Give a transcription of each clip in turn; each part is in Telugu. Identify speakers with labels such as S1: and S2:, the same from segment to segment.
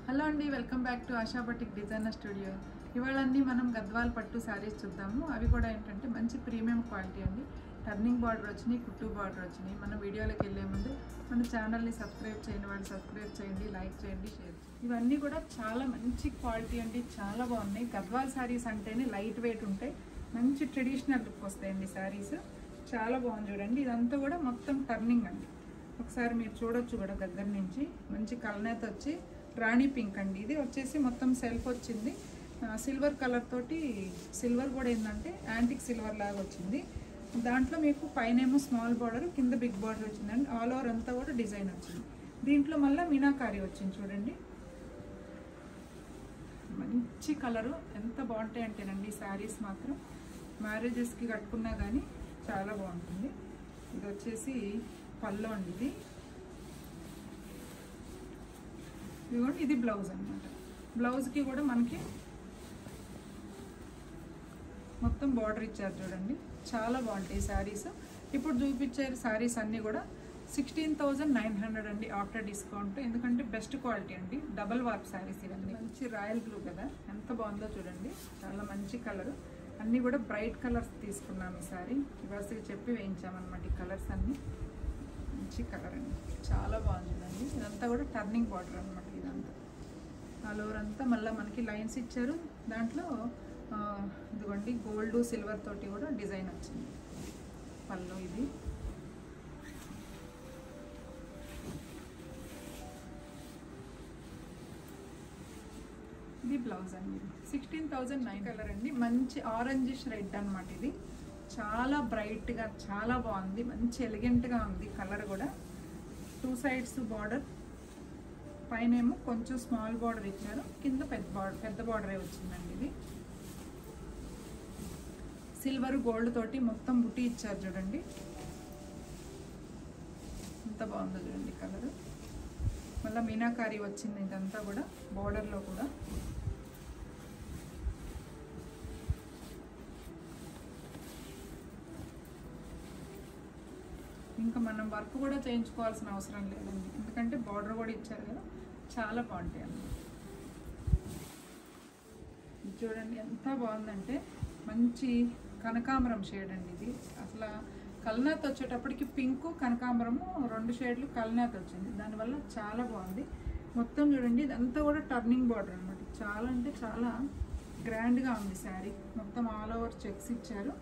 S1: హలో అండి, welcome back to ASHA batik designer studio. ఇవాళ అన్నీ మనం గద్వాల్ పట్టు శారీస్ చూద్దాము. అవి కూడా ఏంటంటే మంచి ప్రీమియం క్వాలిటీ అండి. టర్నింగ్ బార్డర్ వచ్చినాయి, కుట్టు బార్డర్ వచ్చినాయి. మన వీడియోలోకి వెళ్ళే ముందు మన ఛానల్ని సబ్స్క్రైబ్ చేయని వాళ్ళు సబ్స్క్రైబ్ చేయండి, లైక్ చేయండి, షేర్ చేయండి. ఇవన్నీ కూడా చాలా మంచి క్వాలిటీ అండి, చాలా బాగున్నాయి. గద్వాల్ శారీస్ అంటేనే లైట్ వెయిట్ ఉంటాయి, మంచి ట్రెడిషనల్ లుక్ వస్తాయండి శారీస్. చాలా బాగుంది చూడండి. ఇదంతా కూడా మొత్తం టర్నింగ్ అండి. ఒకసారి మీరు చూడొచ్చు కూడా దగ్గర నుంచి. మంచి కలనేత వచ్చి రాణి పింక్ అండి. ఇది వచ్చేసి మొత్తం సెల్ఫ్ వచ్చింది, సిల్వర్ కలర్ తోటి. సిల్వర్ కూడా ఏంటంటే యాంటిక్ సిల్వర్ లాగా వచ్చింది. దాంట్లో మీకు పైనేమో స్మాల్ బార్డర్, కింద బిగ్ బార్డర్ వచ్చిందండి. ఆల్ ఓవర్ అంతా కూడా డిజైన్ వచ్చింది. దీంట్లో మళ్ళీ మీనాకారి వచ్చింది చూడండి. మంచి కలరు, ఎంత బాగుంటాయి అంటేనండి ఈ శారీస్ మాత్రం మ్యారేజెస్కి కట్టుకున్నా కానీ చాలా బాగుంటుంది. ఇది వచ్చేసి పళ్ళు అండి. ఇదిగోండి, ఇది బ్లౌజ్ అనమాట. బ్లౌజ్కి కూడా మనకి మొత్తం బార్డర్ ఇచ్చారు చూడండి. చాలా బాగుంటాయి శారీస్. ఇప్పుడు చూపించే శారీస్ అన్నీ కూడా 16,900 అండి ఆఫ్టర్ డిస్కౌంట్. ఎందుకంటే బెస్ట్ క్వాలిటీ అండి, డబల్ వార్ప్ శారీస్ ఇవన్నీ. మంచి రాయల్ బ్లూ కదా, ఎంత బాగుందో చూడండి. చాలా మంచి కలరు, అన్నీ కూడా బ్రైట్ కలర్స్ తీసుకున్నాం ఈ శారీ. ఇవాళ చెప్పి వేయించామన్నమాట ఈ కలర్స్ అన్నీ. మంచి కలర్ అండి, చాలా బాగుంది చూడండి. ఇదంతా కూడా టర్నింగ్ బార్డర్ అనమాట. ఇదంతా ఆల్ ఓవర్ అంతా మళ్ళీ మనకి లైన్స్ ఇచ్చారు. దాంట్లో ఇదిగోండి గోల్డ్ సిల్వర్ తోటి కూడా డిజైన్ వచ్చింది. పళ్ళు ఇది బ్లౌజ్ అండి. 16,900 కలర్ అండి. మంచి ఆరెంజిష్ రెడ్ అనమాట. ఇది చాలా బ్రైట్గా చాలా బాగుంది, మంచి ఎలిగెంట్గా ఉంది కలర్ కూడా. టూ సైడ్స్ బార్డర్, పైన ఏమో కొంచెం స్మాల్ బార్డర్ ఇచ్చారు, కింద పెద్ద బార్డరే వచ్చిందండి. ఇది సిల్వర్ గోల్డ్ తోటి మొత్తం బుట్టి ఇచ్చారు చూడండి. ఎంత బాగుందో చూడండి కలర్. మళ్ళీ మీనాకారి వచ్చింది ఇదంతా కూడా బార్డర్లో కూడా. ఇంకా మనం వర్క్ కూడా చేయించుకోవాల్సిన అవసరం లేదండి, ఎందుకంటే బార్డర్ కూడా ఇచ్చారు కదా. చాలా బాగుంటాయి అన్నమాట. చూడండి ఎంత బాగుందంటే మంచి కనకాంబరం షేడ్ అండి. ఇది అసలు కల్నాథ్ వచ్చేటప్పటికి పింక్ కనకాంబరము 2 షేడ్లు కల్నాథ్ వచ్చింది. దానివల్ల చాలా బాగుంది. మొత్తం చూడండి ఇదంతా కూడా టర్నింగ్ బార్డర్ అనమాట. చాలా అంటే చాలా గ్రాండ్గా ఉంది శారీ. మొత్తం ఆల్ ఓవర్ చెక్స్ ఇచ్చారు.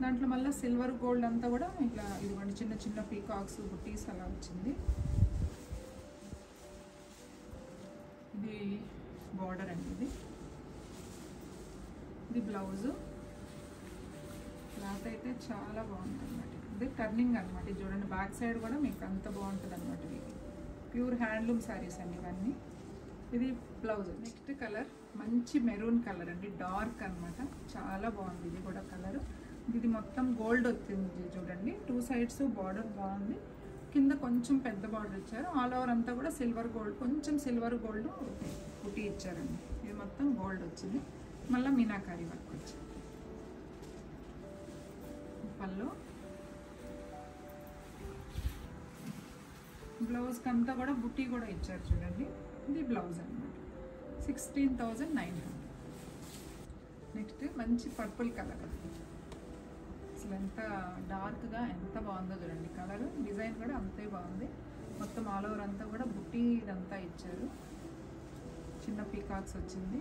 S1: దాంట్లో మళ్ళీ సిల్వర్ గోల్డ్ అంతా కూడా ఇట్లా ఇదిగోండి చిన్న చిన్న పీకాక్స్ బుట్టీస్ అలా వచ్చింది. ఇది బార్డర్ అండి. ఇది బ్లౌజు. క్లాత్ అయితే చాలా బాగుంటుంది అనమాట. ఇది టర్నింగ్ అనమాట. ఇది చూడండి బ్యాక్ సైడ్ కూడా మీకు అంత బాగుంటుంది అనమాట. ఇది ప్యూర్ హ్యాండ్లూమ్ శారీస్ అండి ఇవన్నీ. ఇది బ్లౌజ్. నెక్స్ట్ కలర్ మంచి మెరూన్ కలర్ అండి, డార్క్ అనమాట. చాలా బాగుంది ఇది కూడా కలర్. ఇది మొత్తం గోల్డ్ వచ్చింది చూడండి. 2 సైడ్స్ బార్డర్ బాగుంది, కింద కొంచెం పెద్ద బార్డర్ ఇచ్చారు. ఆల్ ఓవర్ అంతా కూడా సిల్వర్ గోల్డ్, కొంచెం సిల్వర్ గోల్డ్ కుట్టి ఇచ్చారండి. ఇది మొత్తం గోల్డ్ వచ్చింది. మళ్ళీ మీనాకారి వర్క్ వచ్చింది. పళ్ళు, బ్లౌజ్కి అంతా కూడా బుట్టి కూడా ఇచ్చారు చూడండి. ఇది బ్లౌజ్ అనమాట. 16,900. నెక్స్ట్ మంచి పర్పుల్ కలర్. అసలు ఎంత డార్క్గా ఎంత బాగుందో చూడండి కలర్. డిజైన్ కూడా అంతే బాగుంది. మొత్తం ఆల్ ఓవర్ అంతా కూడా బుట్టి ఇదంతా ఇచ్చారు. చిన్న పీకాక్స్ వచ్చింది.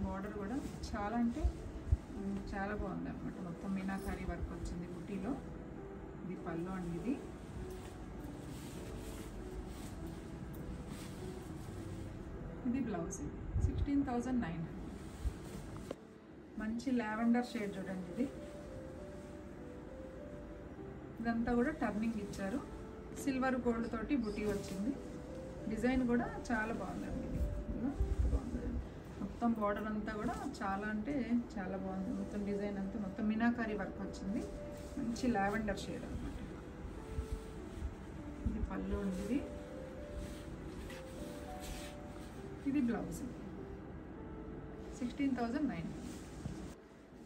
S1: బార్డర్ కూడా చాలా అంటే చాలా బాగుంది అనమాట. మొత్తం మీనాకారి వర్క్ వచ్చింది బుట్టిలో. ఇది పళ్ళు అండి. ఇది బ్లౌజ్. 16,900. మంచి లావెండర్ షేడ్ చూడండి. ఇది ఇదంతా కూడా టర్నింగ్ ఇచ్చారు. సిల్వర్ గోల్డ్ తోటి బుటీ వచ్చింది. డిజైన్ కూడా చాలా బాగుందండి. ఇది బాగుంది. మొత్తం బార్డర్ అంతా కూడా చాలా అంటే చాలా బాగుంది. మొత్తం డిజైన్ అంతా మొత్తం మీనాకారి వర్క్ వచ్చింది. మంచి లావెండర్ షేడ్ అనమాట. ఇది పళ్ళు ఉంది. ఇది బ్లౌజ్. 16,900.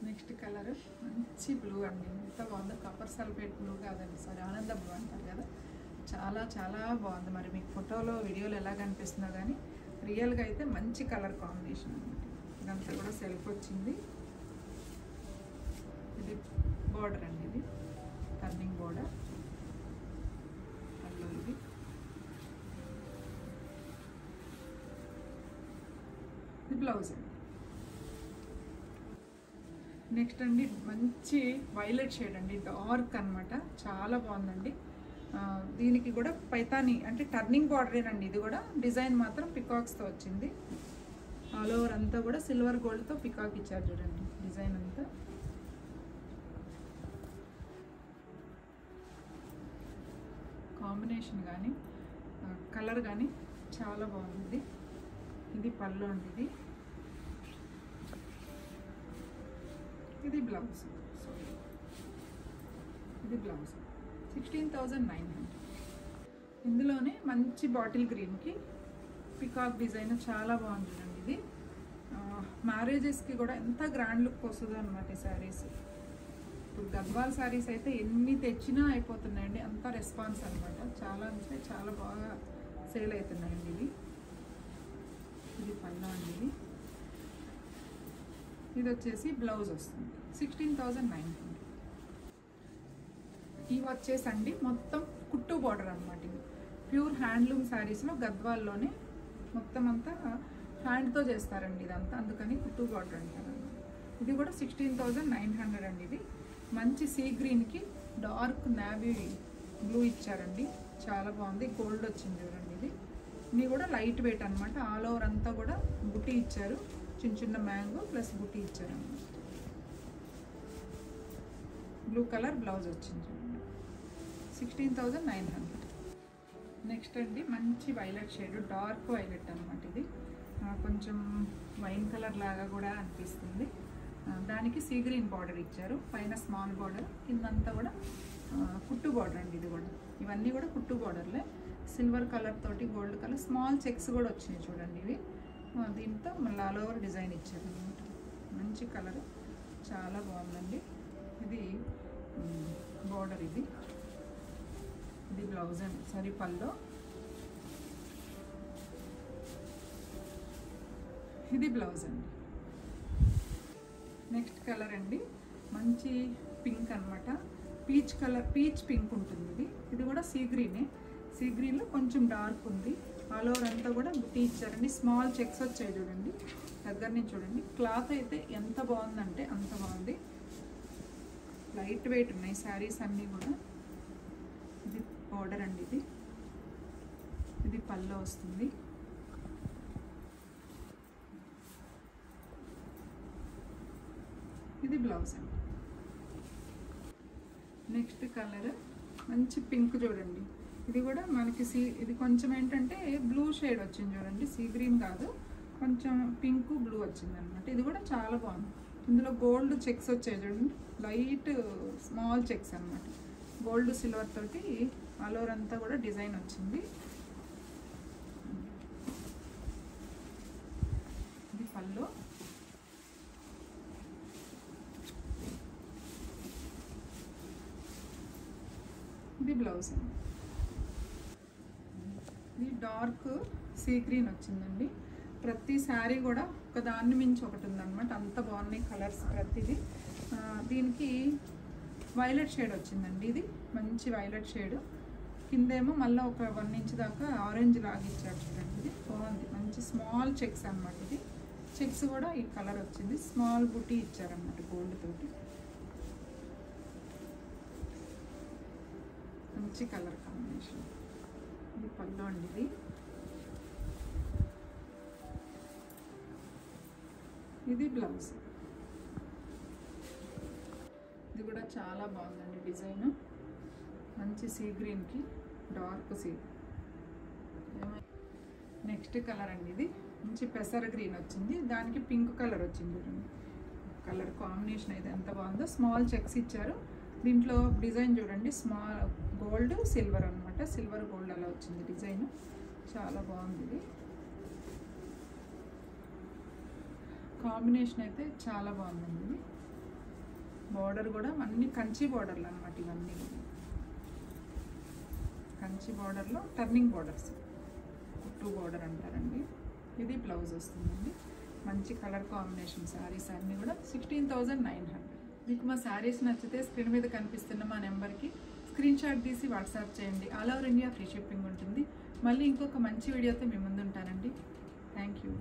S1: నెక్స్ట్ కలర్ మంచి బ్లూ అండి. ఎంత బాగుందో, కాపర్ సల్ఫేట్ బ్లూ కాదండి, సారీ ఆనంద బ్లూ అంటారు కదా. చాలా చాలా బాగుంది. మరి మీకు ఫోటోలో వీడియోలో ఎలా కనిపిస్తుందో కానీ రియల్గా అయితే మంచి కలర్ కాంబినేషన్ అనమాట. ఇదంతా కూడా సెల్ఫ్ వచ్చింది. ఇది బార్డర్ అండి, ఇది టర్నింగ్ బార్డర్. పళ్ళు ఇది. ఇది బ్లౌజ్ అండి. నెక్స్ట్ అండి మంచి వైలెట్ షేడ్ అండి, డార్క్ అనమాట, చాలా బాగుందండి. దీనికి కూడా పైతాని అంటే టర్నింగ్ బార్డరేనండి. ఇది కూడా డిజైన్ మాత్రం పికాక్స్తో వచ్చింది. ఆల్ ఓవర్ అంతా కూడా సిల్వర్ గోల్డ్తో పికాక్ ఇచ్చారు చూడండి డిజైన్ అంతా. కాంబినేషన్ కానీ కలర్ కానీ చాలా బాగుంది. ఇది పళ్ళు అండి, ఇది బ్లౌజ్. ఇది బ్లౌజ్ 16,900. ఇందులోనే మంచి బాటిల్ గ్రీన్కి పికాక్ డిజైన్ చాలా బాగుంది అండి. ఇది మ్యారేజెస్కి కూడా ఎంత గ్రాండ్ లుక్ వస్తుందో అనమాట ఈ శారీస్. ఇప్పుడు గద్వాల్ శారీస్ అయితే ఎన్ని తెచ్చినా అయిపోతున్నాయండి, అంత రెస్పాన్స్ అనమాట. చాలా అంటే చాలా బాగా సేల్ అవుతున్నాయండి ఇవి. ఇది పళ్ళు అండి, ఇది వచ్చేసి బ్లౌజ్ వస్తుంది 16,900. ఇవి వచ్చేసండి మొత్తం కుట్టు బార్డర్ అనమాట. ఇది ప్యూర్ హ్యాండ్లూమ్ శారీస్లో గద్వాల్లోనే మొత్తం అంతా హ్యాండ్తో చేస్తారండి ఇదంతా, అందుకని కుట్టు బార్డర్ అంటారు. ఇది కూడా 16,900 అండి. ఇది మంచి సీ గ్రీన్కి డార్క్ నావీ బ్లూ ఇచ్చారండి, చాలా బాగుంది. గోల్డ్ వచ్చింది చూడండి. ఇది కూడా లైట్ వెయిట్ అనమాట. ఆల్ ఓవర్ అంతా కూడా బుట్టి ఇచ్చారు, చిన్న చిన్న మ్యాంగో ప్లస్ బుట్టి ఇచ్చారు అన్నమాట. బ్లూ కలర్ బ్లౌజ్ వచ్చింది చూడండి 16,900. నెక్స్ట్ అండి మంచి వైలెట్ షేడ్, డార్క్ వైలెట్ అనమాట. ఇది కొంచెం వైన్ కలర్ లాగా కూడా అనిపిస్తుంది. దానికి సీ గ్రీన్ బార్డర్ ఇచ్చారు, పైన స్మాల్ బార్డర్, కిందంతా కూడా కుట్టు బార్డర్ అండి. ఇది కూడా ఇవన్నీ కూడా కుట్టు బార్డర్లే, సిల్వర్ కలర్ తోటి గోల్డ్ కలర్ స్మాల్ చెక్స్ కూడా వచ్చినాయి చూడండి. ఇవి దీంతో మళ్ళీ ఆల్ ఓవర్ డిజైన్ ఇచ్చారు అనమాట. మంచి కలర్, చాలా బాగుందండి. ఇది బార్డర్, ఇది బ్లౌజ్ అండి, సారీ పల్లో. ఇది బ్లౌజ్ అండి. నెక్స్ట్ కలర్ అండి మంచి పింక్ అనమాట, పీచ్ కలర్, పీచ్ పింక్ ఉంటుంది. ఇది కూడా సీ గ్రీనే, సీ గ్రీన్లో కొంచెం డార్క్ ఉంది. ఆల్ ఓవర్ అంతా కూడా బుట్టి ఇచ్చారండి, స్మాల్ చెక్స్ వచ్చాయి చూడండి. దగ్గర నుంచి చూడండి, క్లాత్ అయితే ఎంత బాగుందంటే అంత బాగుంది. లైట్ వెయిట్ ఉన్నాయి శారీస్ అన్నీ కూడా. ఇది బార్డర్ అండి, ఇది పళ్ళు వస్తుంది. ఇది బ్లౌజ్ అండి. నెక్స్ట్ కలర్ మంచి పింక్ చూడండి. ఇది కూడా మనకి ఇది కొంచెం ఏంటంటే బ్లూ షేడ్ వచ్చింది చూడండి, సీ గ్రీన్ కాదు, కొంచెం పింక్ బ్లూ వచ్చింది అనమాట. ఇది కూడా చాలా బాగుంది. ఇందులో గోల్డ్ చెక్స్ వచ్చాయి చూడండి, లైట్ స్మాల్ చెక్స్ అనమాట. గోల్డ్ సిల్వర్ తోటి ఆల్ ఓవర్ అంతా కూడా డిజైన్ వచ్చింది. ఇది పళ్ళు, ఇది బ్లౌజ్ అండి. ఇది డార్క్ సీ గ్రీన్ వచ్చిందండి. ప్రతి శారీ కూడా ఒకదాన్ని మించి ఒకటి ఉందన్నమాట, అంత బాగున్నాయి కలర్స్ ప్రతిదీ. దీనికి వైలెట్ షేడ్ వచ్చిందండి. ఇది మంచి వైలెట్ షేడ్, కిందేమో మళ్ళీ ఒక 1 ఇంచ్ దాకా ఆరెంజ్ లాగా ఇచ్చారు చూడండి. ఇది బాగుంది, మంచి స్మాల్ చెక్స్ అనమాట. ఇది చెక్స్ కూడా ఈ కలర్ వచ్చింది, స్మాల్ బుటీ ఇచ్చారన్నమాట గోల్డ్ తోటి. మంచి కలర్ కాంబినేషన్. ఇది పళ్ళు అండి, ఇది బ్లౌజ్. ఇది కూడా చాలా బాగుందండి డిజైన్, మంచి సీ గ్రీన్కి డార్క్ సీ. నెక్స్ట్ కలర్ అండి, ఇది మంచి పెసర గ్రీన్ వచ్చింది, దానికి పింక్ కలర్ వచ్చింది చూడండి. కలర్ కాంబినేషన్ అయితే ఎంత బాగుందో. స్మాల్ చెక్స్ ఇచ్చారు, దీంట్లో డిజైన్ చూడండి, స్మాల్ గోల్డ్ సిల్వర్ అనమాట, సిల్వర్ గోల్డ్ అలా వచ్చింది డిజైన్, చాలా బాగుంది. ఇది కాంబినేషన్ అయితే చాలా బాగుందండి. ఇది బార్డర్ కూడా అన్ని కంచి బార్డర్లు అనమాట. ఇవన్నీ కంచి బార్డర్లో టర్నింగ్ బార్డర్స్, కుట్టు బార్డర్ అంటారండి. ఇది బ్లౌజ్ వస్తుందండి. మంచి కలర్ కాంబినేషన్ శారీస్ అన్నీ కూడా 16,900. మీకు మా శారీస్ నచ్చితే స్క్రీన్ మీద కనిపిస్తున్న మా నెంబర్కి స్క్రీన్ షాట్ తీసి వాట్సాప్ చేయండి. All over India free shipping ఉంటుంది. మళ్ళీ ఇంకొక మంచి వీడియోతో మీ ముందు ఉంటానండి. Thank you.